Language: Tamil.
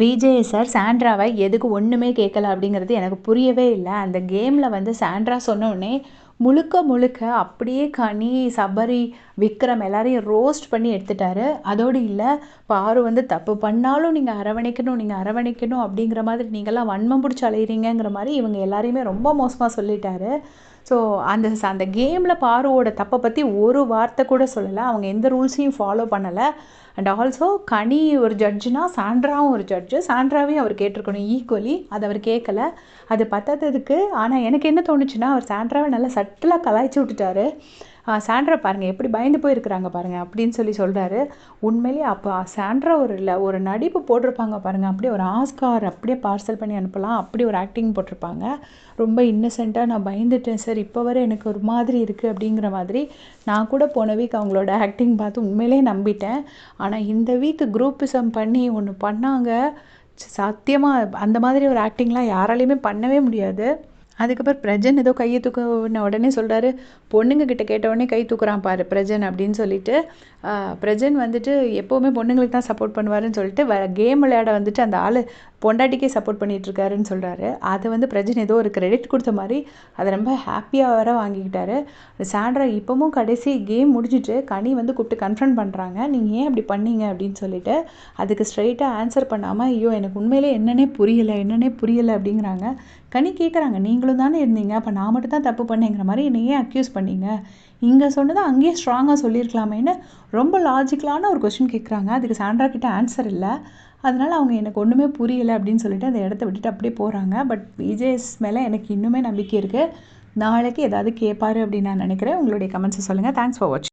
விஜய் சார் சாண்ட்ராவை எதுக்கு ஒன்றுமே கேட்கல அப்படிங்கிறது எனக்கு புரியவே இல்லை. அந்த கேமில் வந்து சாண்ட்ரா சொன்னோடனே முழுக்க முழுக்க அப்படியே கனி, சபரி, விக்ரம் எல்லாரையும் ரோஸ்ட் பண்ணி எடுத்துட்டாரு. அதோடு இல்லை, பாரு வந்து தப்பு பண்ணாலும் நீங்கள் அரவணைக்கணும், நீங்கள் அரவணைக்கணும் அப்படிங்கிற மாதிரி நீங்கள்லாம் வன்மம் பிடிச்சி அலையிறீங்கிற மாதிரி இவங்க எல்லாரையுமே ரொம்ப மோசமாக சொல்லிட்டாரு. ஸோ அந்த கேமில் பாருவோட தப்பை பற்றி ஒரு வார்த்தை கூட சொல்லலை. அவங்க எந்த ரூல்ஸையும் ஃபாலோ பண்ணலை. அண்ட் ஆல்சோ கனி ஒரு ஜட்ஜுனா சாண்ட்ராவும் ஒரு ஜட்ஜு. சாண்ட்ராவையும் அவர் கேட்டிருக்கணும் ஈக்குவலி. அதை அவர் கேட்கல. அது பத்தாததுக்கு ஆனால் எனக்கு என்ன தோணுச்சுன்னா, அவர் சாண்ட்ராவை நல்லா சட்டிலாக கலாய்ச்சி விட்டுட்டாரு. சாண்ட்ரா பாருங்கள் எப்படி பயந்து போயிருக்கிறாங்க பாருங்கள் அப்படின்னு சொல்கிறாரு. உண்மையிலேயே அப்போ சாண்ட்ரா ஒரு நடிப்பு போட்டிருப்பாங்க பாருங்கள். அப்படியே ஒரு ஆஸ்கார் அப்படியே பார்சல் பண்ணி அனுப்பலாம். அப்படி ஒரு ஆக்டிங் போட்டிருப்பாங்க. ரொம்ப இன்னசென்ட்டாக நான் பயந்துட்டேன் சார், இப்போ வரை எனக்கு ஒரு மாதிரி இருக்குது அப்படிங்கிற மாதிரி. நான் கூட போன வீக் அவங்களோட ஆக்டிங் பார்த்து உண்மையிலே நம்பிட்டேன். ஆனால் இந்த வீக் குரூப்பிசம் பண்ணி ஒன்று பண்ணாங்க. சத்தியமாக அந்த மாதிரி ஒரு ஆக்டிங்லாம் யாராலையுமே பண்ணவே முடியாது. அதுக்கப்புறம் பிரஜன் ஏதோ கையை தூக்கின உடனே சொல்கிறாரு, பொண்ணுங்க கிட்ட கேட்ட உடனே கை தூக்குறான் பாரு பிரஜன் அப்படின்னு சொல்லிட்டு. பிரஜன் வந்துட்டு எப்போவுமே பொண்ணுங்களுக்கு தான் சப்போர்ட் பண்ணுவாருன்னு சொல்லிட்டு கேம் விளையாட வந்துட்டு அந்த ஆள் பொண்டாட்டிக்கே சப்போர்ட் பண்ணிகிட்ருக்காருன்னு சொல்கிறாரு. அதை வந்து பிரஜன் ஏதோ ஒரு கிரெடிட் கொடுத்த மாதிரி அதை ரொம்ப ஹாப்பியாக வர வாங்கிக்கிட்டாரு. சாண்ட்ரா இப்போவும் கடைசி கேம் முடிஞ்சிட்டு கனி வந்து கூப்பிட்டு கன்ஃபர்ம் பண்ணுறாங்க, நீங்கள் ஏன் அப்படி பண்ணீங்க அப்படின்னு சொல்லிட்டு. அதுக்கு ஸ்ட்ரைட்டாக ஆன்சர் பண்ணாமல், ஐயோ எனக்கு உண்மையிலே என்னன்னே புரியலை அப்படிங்கிறாங்க. கனி கேட்குறாங்க, நீங்களும் தானே இருந்தீங்க, அப்போ நான் மட்டும் தான் தப்பு பண்ணேங்கிற மாதிரி என்னை ஏன் அக்யூஸ் பண்ணீங்க, இங்கே சொன்னதை அங்கேயே ஸ்ட்ராங்காக சொல்லியிருக்கலாமேன்னு ரொம்ப லாஜிக்கலான ஒரு கொஸ்டின் கேட்குறாங்க. அதுக்கு சாண்ட்ரா கிட்ட ஆன்சர் இல்லை. அதனால் அவங்க எனக்கு ஒன்றுமே புரியலை அப்படின்னு சொல்லிட்டு அந்த இடத்த விட்டுட்டு அப்படியே போகிறாங்க. பட் விஜேஸ் மேலே எனக்கு இன்னுமே நம்பிக்கை இருக்குது. நாளைக்கு ஏதாவது கேட்பாரு அப்படின்னு நான் நினைக்கிறேன். உங்களுடைய கமெண்ட்ஸை சொல்லுங்கள். தேங்க்ஸ் ஃபார் வாட்சிங்.